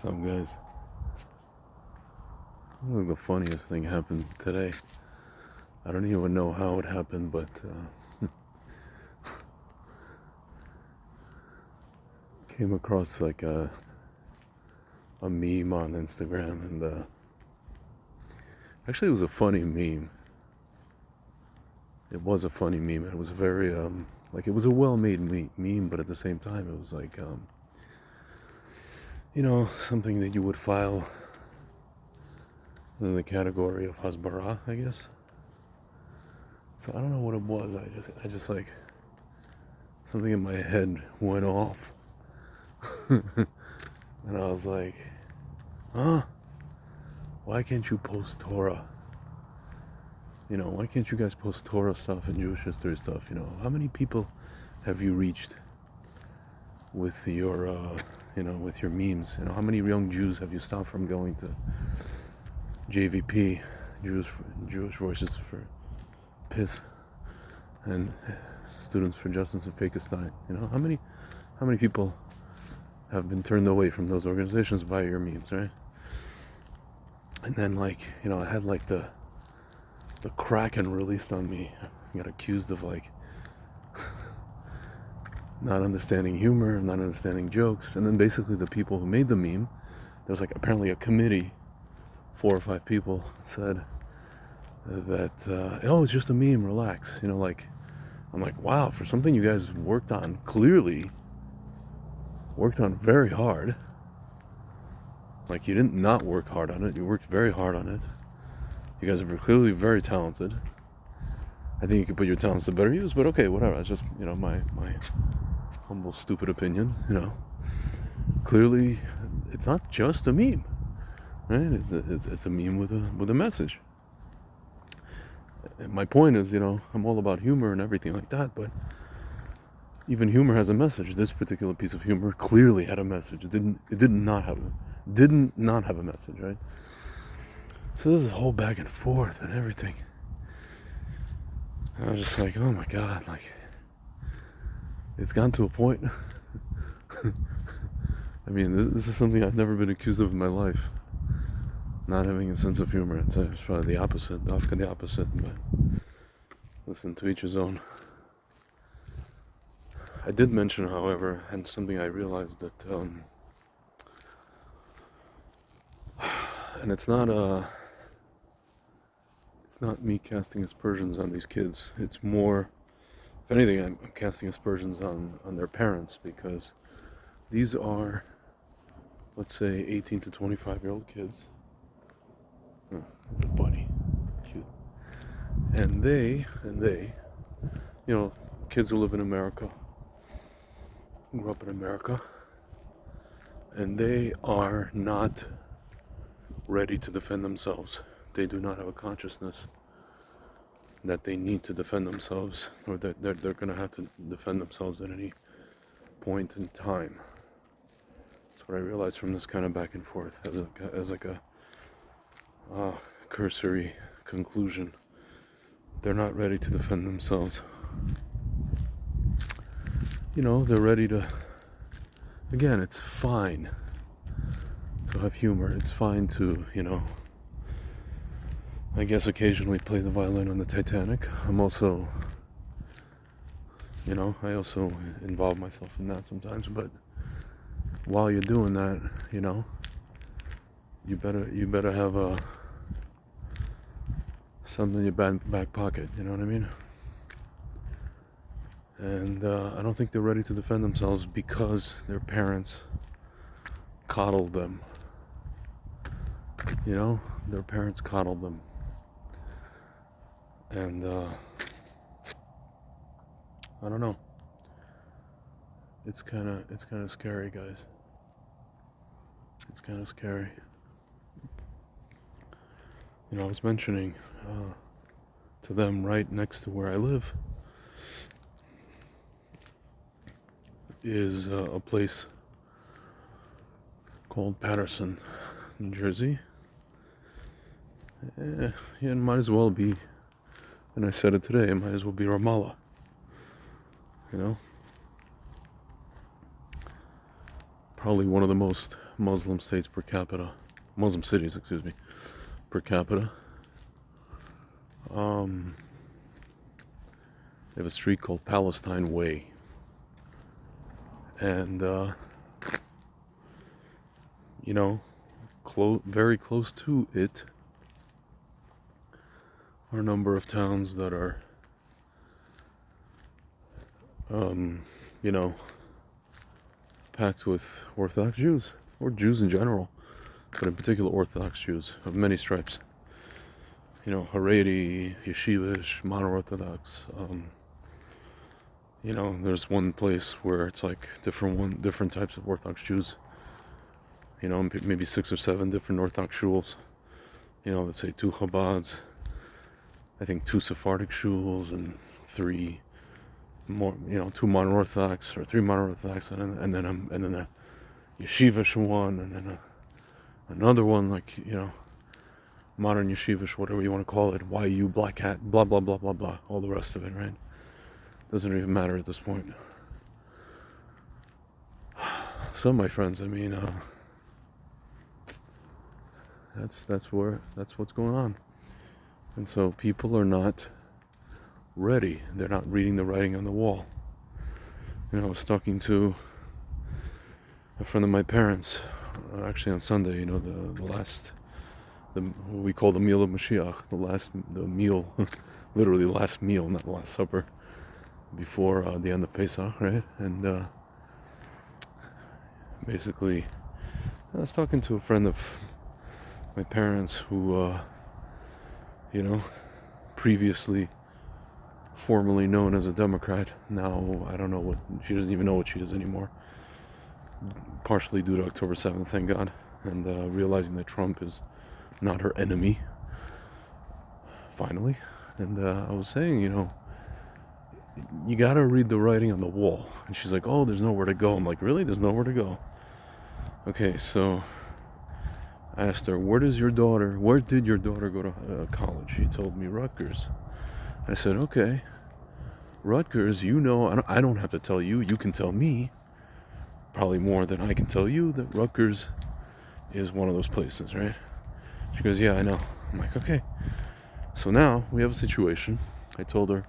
What's up, guys? I think the funniest thing happened today. I don't even know how it happened, but came across like a meme on Instagram, and actually it was a funny meme. It was a funny meme. It was very like it was a well-made meme, but at the same time, it was like something that you would file in the category of hasbara, I guess. So I don't know what it was. I just like something in my head went off, and I was like, huh? Why can't you post Torah? Why can't you guys post Torah stuff and Jewish history stuff? How many people have you reached with your, with your memes? How many young Jews have you stopped from going to JVP, Jewish Voices for Piss, and Students for Justice in Fakistan? How many people have been turned away from those organizations via your memes, right? And then, I had like the Kraken released on me. I got accused of not understanding humor, not understanding jokes, and then basically the people who made the meme, there was apparently a committee, 4 or 5 people said that oh, it's just a meme, relax. I'm like, wow, for something you guys clearly worked on very hard. Like, you didn't not work hard on it, you worked very hard on it. You guys are clearly very talented. I think you could put your talents to better use, but okay, whatever. That's just, my humble, stupid opinion, Clearly, it's not just a meme, right? It's a meme with a message. And my point is, I'm all about humor and everything like that, but even humor has a message. This particular piece of humor clearly had a message. It did not have a message, right? So this is a whole back and forth and everything. And I was just like, oh my God, it's gotten to a point. I mean, this is something I've never been accused of in my life. Not having a sense of humor. It's probably the opposite, the opposite, but listen, to each his own. I did mention, however, and something I realized that, and it's not me casting aspersions on these kids. It's more, if anything, I'm casting aspersions on their parents, because these are, let's say, 18 to 25-year-old kids. Oh, the bunny, cute. And they, kids who live in America, grew up in America, and they are not ready to defend themselves. They do not have a consciousness that they need to defend themselves, or that they're going to have to defend themselves at any point in time. That's what I realized from this kind of back and forth, as a cursory conclusion. They're not ready to defend themselves. They're ready to, again, it's fine to have humor. It's fine to, I guess occasionally play the violin on the Titanic. I'm also, I also involve myself in that sometimes, but while you're doing that, you better have something in your back pocket, you know what I mean? And I don't think they're ready to defend themselves because their parents coddled them. Their parents coddled them. And I don't know. It's kind of scary, guys. It's kind of scary. I was mentioning to them, right next to where I live is a place called Patterson, New Jersey. Yeah, it might as well be, and I said it today, it might as well be Ramallah. probably one of the most Muslim states per capita, Muslim cities, excuse me, per capita. They have a street called Palestine Way, and you know, very close to it are a number of towns that are, you know, packed with Orthodox Jews, or Jews in general, but in particular Orthodox Jews of many stripes. You know, Haredi, Yeshivish, Mono-Orthodox. You know, there's one place where it's like different types of Orthodox Jews. You know, maybe 6 or 7 different Orthodox shuls. You know, let's say 2 Chabads, I think 2 Sephardic shuls, and 3 more, you know, 2 Mono-Orthodox or 3 Mono-Orthodox, and then a Yeshivish one, and then another one, like, you know, modern Yeshivish, whatever you want to call it, YU, Black Hat, blah blah blah blah blah, all the rest of it, right? Doesn't even matter at this point. So, my friends, I mean, that's what's going on, and so people are not ready. They're not reading the writing on the wall. You know, I was talking to a friend of my parents, actually on Sunday. You know, what we call the meal of Mashiach, the meal, literally the last meal, not the last supper, before the end of Pesach, right? And basically, I was talking to a friend of my parents who, you know, previously formerly known as a Democrat. Now, I don't know what, she doesn't even know what she is anymore. Partially due to October 7th, thank God. And realizing that Trump is not her enemy, finally. And I was saying, you know, you gotta read the writing on the wall. And she's like, oh, there's nowhere to go. I'm like, really? There's nowhere to go? Okay, so I asked her, where did your daughter go to college? She told me Rutgers. I said, okay, Rutgers, you know, I don't have to tell you, you can tell me, probably more than I can tell you, that Rutgers is one of those places, right? She goes, yeah, I know. I'm like, okay. So now we have a situation. I told her,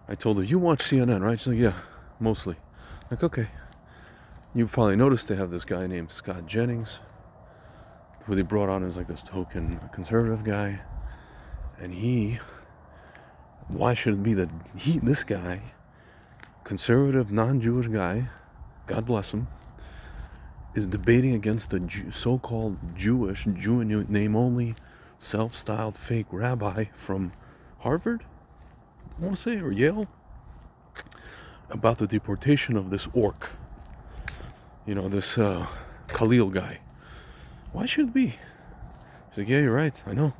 you watch CNN, right? She's like, yeah, mostly. I'm like, okay. You probably noticed they have this guy named Scott Jennings, who they brought on as like this token conservative guy. And why should it be that this guy, conservative, non-Jewish guy, God bless him, is debating against the so-called Jewish, Jew in name only, self-styled fake rabbi from Harvard, I want to say, or Yale, about the deportation of this orc. You know, this Khalil guy. Why should it be? She's like, yeah, you're right, I know.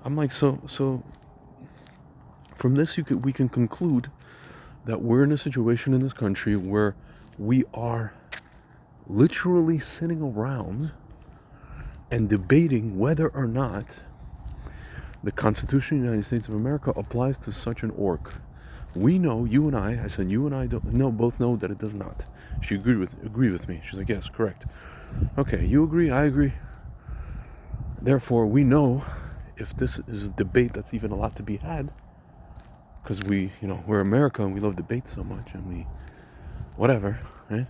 I'm like, so from this we can conclude that we're in a situation in this country where we are literally sitting around and debating whether or not the Constitution of the United States of America applies to such an orc. We know, you and I said, you and I both know that it does not. She agreed with me. She's like, yes, correct. Okay, you agree, I agree. Therefore, we know if this is a debate that's even allowed to be had, because we're America and we love debate so much, and whatever, right?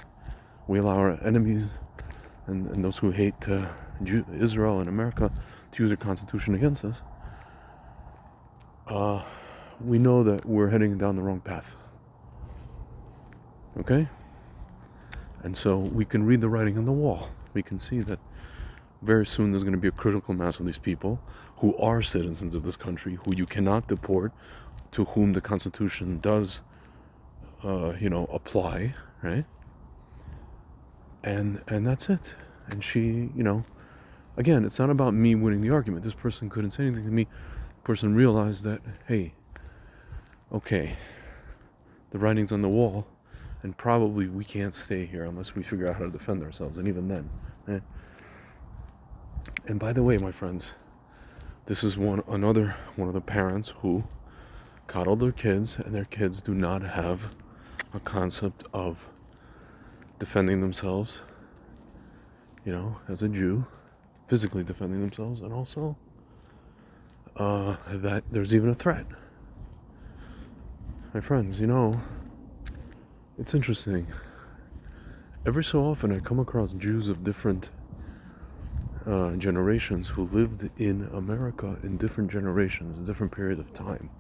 We allow our enemies and those who hate Israel and America to use their Constitution against us. We know that we're heading down the wrong path. Okay? And so we can read the writing on the wall. We can see that very soon there's going to be a critical mass of these people who are citizens of this country, who you cannot deport, to whom the Constitution does, apply, right? And that's it. And she, again, it's not about me winning the argument. This person couldn't say anything to me. The person realized that, hey, okay, the writing's on the wall, and probably we can't stay here unless we figure out how to defend ourselves, and even then, right? And by the way, my friends, this is another one of the parents who coddle their kids, and their kids do not have a concept of defending themselves, as a Jew, physically defending themselves, and also that there's even a threat. My friends, it's interesting. Every so often I come across Jews of different generations who lived in America in different generations, a different period of time.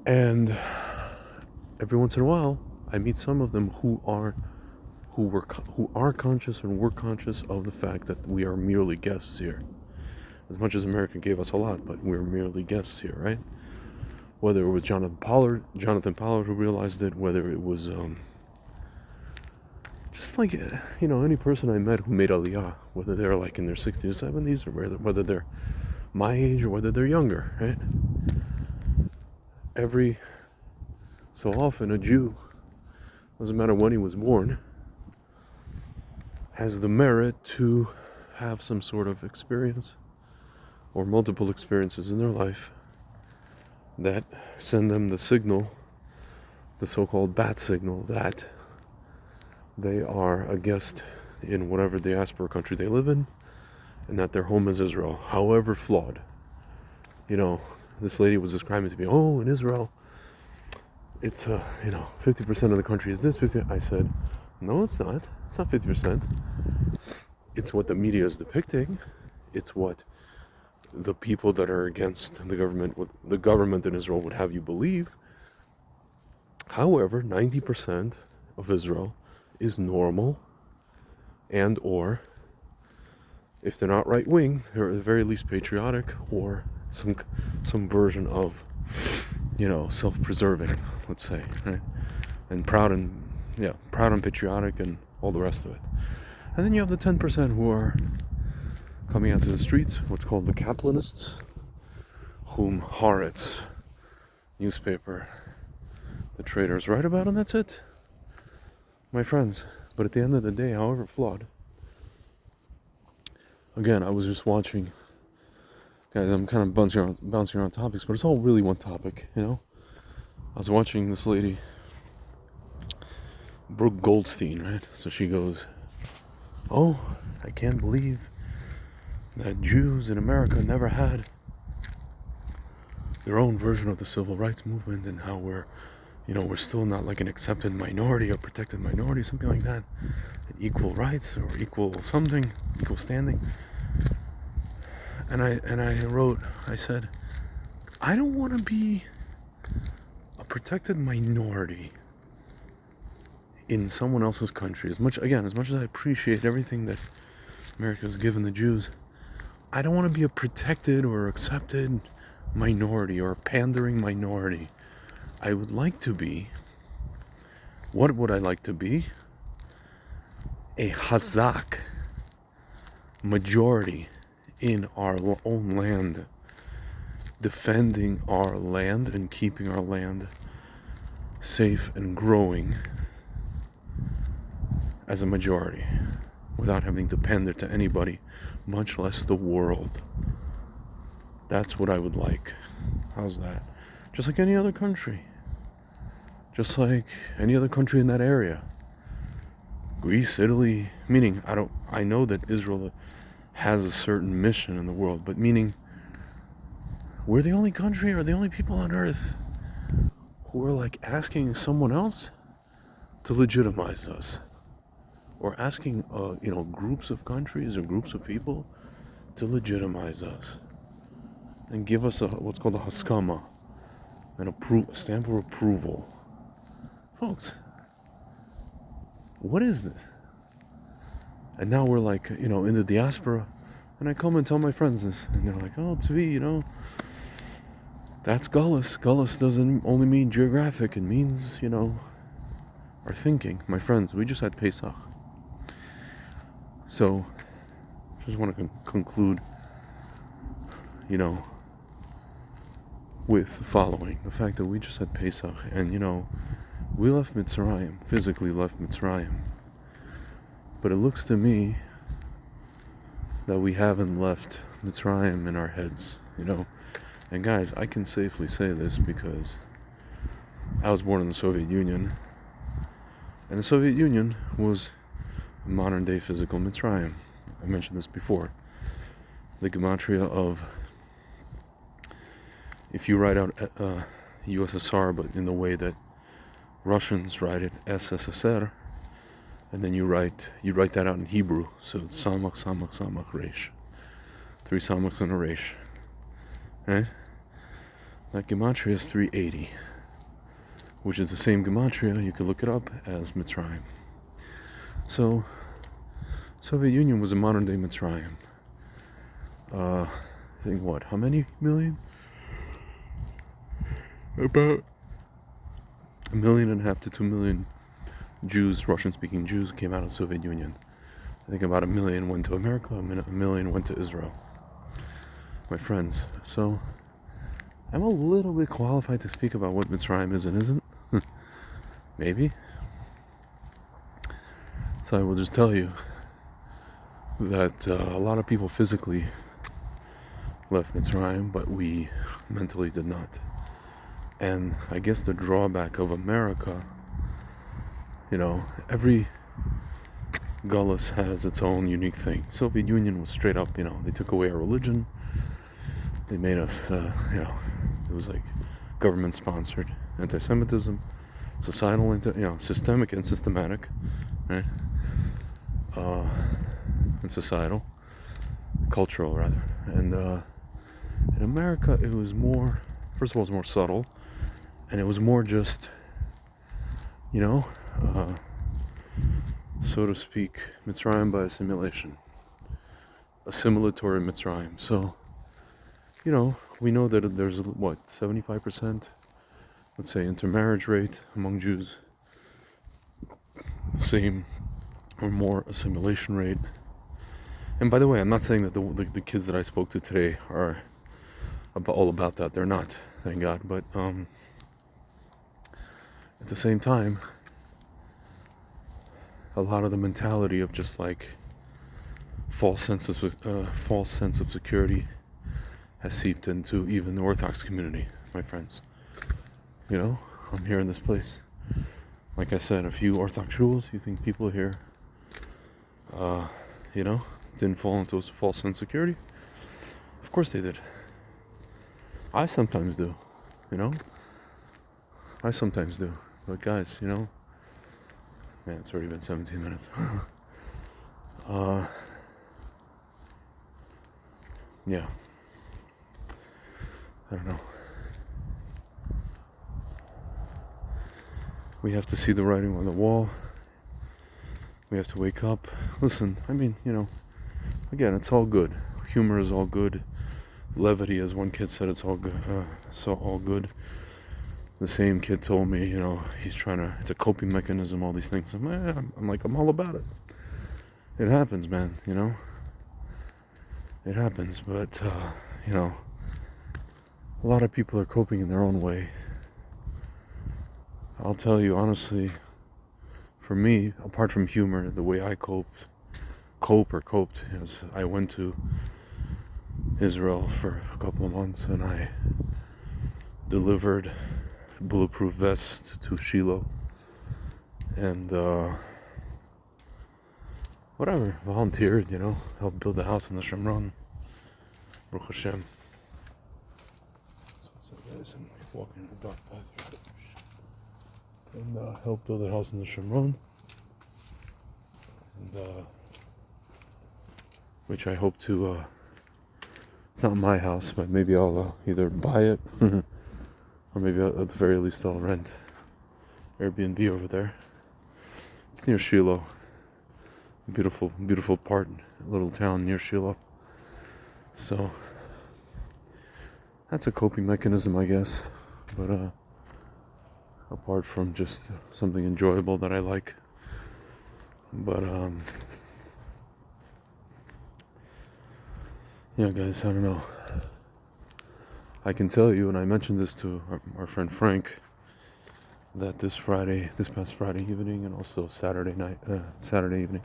And every once in a while, I meet some of them who are conscious and were conscious of the fact that we are merely guests here. As much as America gave us a lot, but we're merely guests here, right? Whether it was Jonathan Pollard who realized it, whether it was just like any person I met who made Aliyah, whether they're like in their 60s or 70s, or whether they're my age or whether they're younger, right? Every so often, a Jew, doesn't matter when he was born, has the merit to have some sort of experience or multiple experiences in their life that send them the signal, the so-called bat signal, that they are a guest in whatever diaspora country they live in, and that their home is Israel, however flawed. This lady was describing to me, in Israel, it's 50% of the country is this, 50%. I said, no, it's not. It's not 50%. It's what the media is depicting. It's what the people that are against the government in Israel would have you believe. However, 90% of Israel is normal, and or if they're not right wing, they're at the very least patriotic, or some version of self-preserving, let's say, right? And proud and patriotic and all the rest of it. And then you have the 10% who are coming out to the streets, what's called the Kaplanists, whom Haaretz newspaper, the traders write about, and that's it, my friends. But at the end of the day, however flawed, again, I was just watching, guys, I'm kind of bouncing around topics, but it's all really one topic, I was watching this lady, Brooke Goldstein, right? So she goes, I can't believe that Jews in America never had their own version of the civil rights movement, and how we're still not like an accepted minority or protected minority, something like that, equal rights or equal something, equal standing. And I said, I don't want to be a protected minority in someone else's country. As much as I appreciate everything that America has given the Jews, I don't want to be a protected or accepted minority or a pandering minority. I would like to be, what would I like to be? A Hazak majority in our own land, defending our land and keeping our land safe and growing as a majority, without having to pander to anybody, much less the world. That's what I would like. How's that? Just like any other country. Just like any other country in that area. Greece, Italy, meaning I know that Israel has a certain mission in the world, but meaning we're the only country or the only people on earth who are like asking someone else to legitimize us, or asking groups of countries or groups of people to legitimize us and give us what's called a haskama, a stamp of approval. Folks, what is this? And now we're like, in the diaspora, and I come and tell my friends this, and they're like, oh, Tzvi, that's Gullus. Gullus doesn't only mean geographic, it means, our thinking. My friends, we just had Pesach. So, just want to conclude, with the following. The fact that we just had Pesach, and, we left Mitzrayim, physically left Mitzrayim. But it looks to me that we haven't left Mitzrayim in our heads, And guys, I can safely say this because I was born in the Soviet Union, And the Soviet Union was modern day physical Mitzrayim. I mentioned this before. The gematria of, if you write out USSR, but in the way that Russians write it, SSSR, and then you write that out in Hebrew, so it's Samach, Samach, Samach, Resh. 3 Samachs and a Resh. Right? That gematria is 380, which is the same gematria, you could look it up, as Mitzrayim. So, Soviet Union was a modern day Mitzrayim. I think what? How many million? About 1.5 million to 2 million Jews, Russian-speaking Jews, came out of the Soviet Union. I think about 1 million went to America, 1 million went to Israel. My friends, so I'm a little bit qualified to speak about what Mitzrayim is and isn't. Maybe. So I will just tell you that a lot of people physically left Mitzrayim, but we mentally did not. And I guess the drawback of America, every Gullus has its own unique thing. Soviet Union was straight up, they took away our religion. They made us, it was like government-sponsored anti-Semitism, societal, systemic and systematic, right? And societal, cultural rather. And in America, it was more, first of all, it was more subtle, and it was more just, so to speak, Mitzrayim by assimilation, assimilatory Mitzrayim. So, we know that there's 75%, let's say, intermarriage rate among Jews, same or more assimilation rate. And by the way, I'm not saying that the kids that I spoke to today are all about that. They're not, thank God. But at the same time, a lot of the mentality of just like false sense of security has seeped into even the Orthodox community, my friends. I'm here in this place. Like I said, a few Orthodox shuls. You think people here, didn't fall into a false insecurity? Of course they did. I sometimes do, I sometimes do. But guys, man, it's already been 17 minutes. Yeah. I don't know. We have to see the writing on the wall. We have to wake up. Listen, again, it's all good. Humor is all good. Levity, as one kid said, it's all good. All good. The same kid told me, it's a coping mechanism, all these things. I'm all about it. It happens, man, It happens, but, a lot of people are coping in their own way. I'll tell you honestly, for me, apart from humor, the way I coped, is I went to Israel for a couple of months and I delivered bulletproof vests to Shiloh and volunteered, helped build a house in the Shomron. Baruch Hashem. So what's up, guys? I'm walking in a dark path. And helped build a house in the Shomron. And which I hope to, it's not my house, but maybe I'll either buy it, or maybe at the very least I'll rent Airbnb over there. It's near Shiloh. Beautiful, beautiful part, little town near Shiloh. So, that's a coping mechanism, I guess. But, apart from just something enjoyable that I like. But, yeah, guys, I don't know. I can tell you, and I mentioned this to our friend Frank, that this past Friday evening, and also Saturday evening,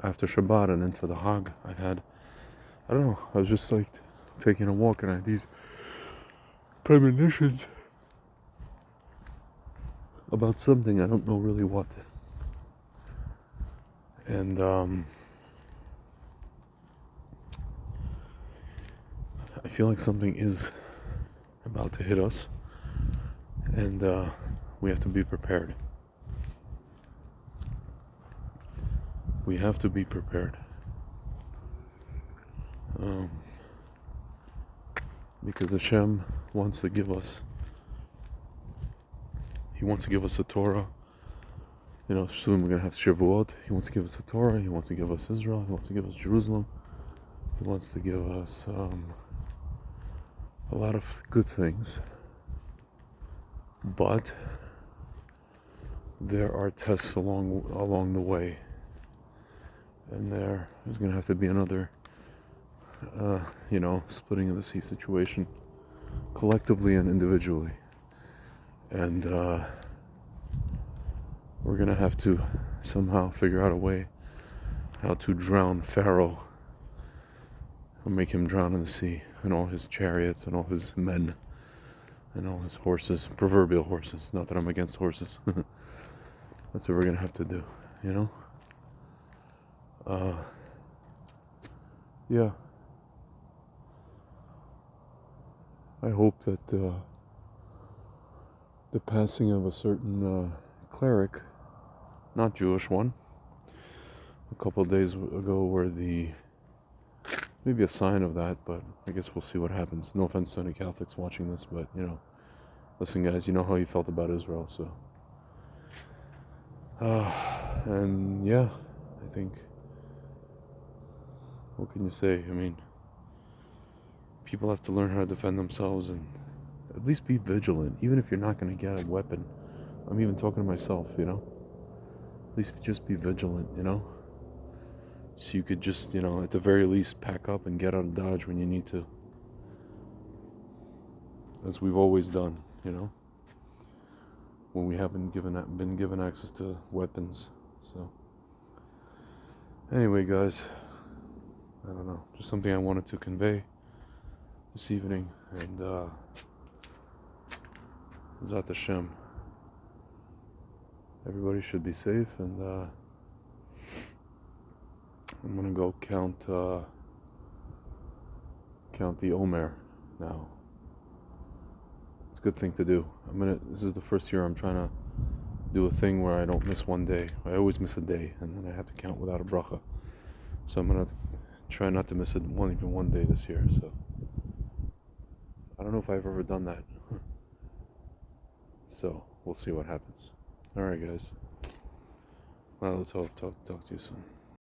after Shabbat and into the Hag, I was just like taking a walk and I had these premonitions about something. I don't know really what. And I feel like something is about to hit us, and we have to be prepared. We have to be prepared. Because Hashem wants to give us, He wants to give us a Torah. You know, soon we're going to have Shavuot. He wants to give us a Torah. He wants to give us Israel. He wants to give us Jerusalem. He wants to give us a lot of good things. But there are tests along the way. And there's going to have to be another, splitting of the sea situation, collectively and individually. And we're going to have to somehow figure out a way how to drown Pharaoh, or make him drown in the sea, and all his chariots, and all his men, and all his horses, proverbial horses. Not that I'm against horses. That's what we're going to have to do, you know? Yeah. I hope that the passing of a certain cleric, not Jewish one, a couple of days ago were maybe a sign of that, but I guess we'll see what happens. No offense to any Catholics watching this, but listen guys, you know how you felt about Israel, so and yeah, I think, what can you say? I mean, people have to learn how to defend themselves and at least be vigilant, even if you're not going to get a weapon. I'm even talking to myself, at least just be vigilant, so you could just, at the very least pack up and get out of Dodge when you need to, as we've always done, when we haven't been given access to weapons. So anyway guys, I don't know, just something I wanted to convey this evening. And Zat Hashem, everybody should be safe. And I'm gonna go count the Omer now. It's a good thing to do. This is the first year I'm trying to do a thing where I don't miss one day. I always miss a day, and then I have to count without a bracha. So I'm gonna try not to miss it even one day this year. So I don't know if I've ever done that. So we'll see what happens. All right, guys. Well, let's talk to you soon.